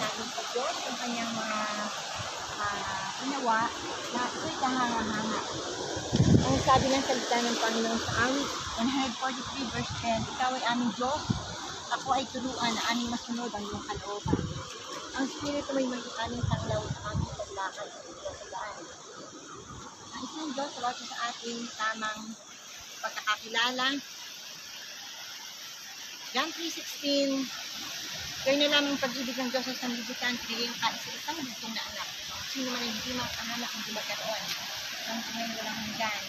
natin sa Diyos ang kanyang mga ginawa na ito'y kahanga-hanga. Ang sabi ng salita ng Panginoon sa awit 143 verse 10, ikaw ay aming Diyos, ako ay turuan na aming masunod ang iyong kalooban. Ang Espiritu mo'y magiging tanglaw sa aming paglakad sa pagkakalaan. Ang isang Diyos sa sa ating tamang pagkakakilala. John 3:16, kayo na lamang pag-ibig ng Diyos sa sanlibutan, pinili ang kaisa-isang bugtong na anak. Sino man ay hindi makahanap ang di magkaroon ng tunay walang hanggan.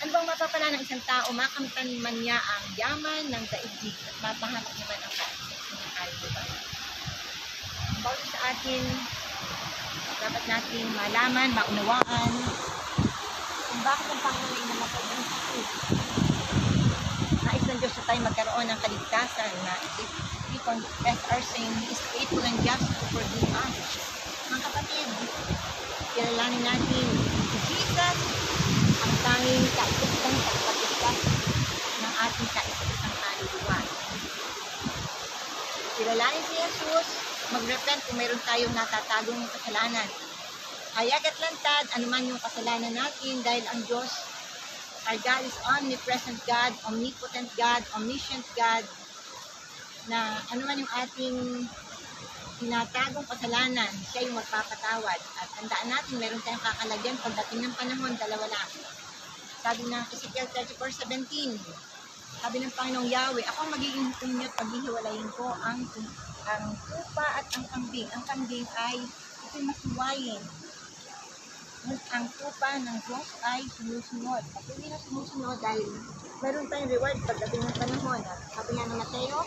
Ano bang mapapala ng isang tao? Makamtan man niya ang yaman ng daigdig at mapahamak naman ang kaisa-isang ng kaluluwa. Ang bawat sa atin, dapat natin malaman, maunawaan kung bakit ang Panginoon ay namatay ng sakit. Nais ng Diyos na tayo magkaroon ng kaligtasan na if we confess our sin, He is faithful and just to forgive us. Mga kapatid, kilalanin natin si Jesus, ang tanging kaisa-isang pagpatigtas ng ating kaisa-isang kaluluwa. Kilalanin si Jesus, mag-repent kung mayroon tayong natatagong kasalanan. Hayag at lantad, anuman yung kasalanan natin dahil ang Diyos, our God is omnipresent God, omnipotent God, omniscient God, na anuman yung ating tinatagong kasalanan, siya yung magpapatawad. At tandaan natin, meron tayong kakalagyan pagdating ng panahon, dalawa lang. Sabi ng Ezekiel 34:17, sabi ng Panginoong Yahweh, ako ang magiging hukom niyo at paghihiwalayin ko ang tupa at ang kambing. Ang kambing ay ito'y masuwayin. Ang tupa ng Diyos ay sumusunod. At hindi na sumusunod dahil meron tayong reward pagdating ng panahon. At sabi nga ng Mateo,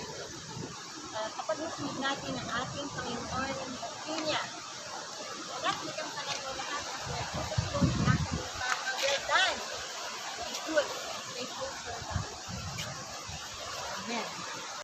kapag nasunod natin ang ating Panginoon at Kanya, lahat hindi kang panalo lahat at pagkasunod natin ang well done. Good. Faithful servant. Amen.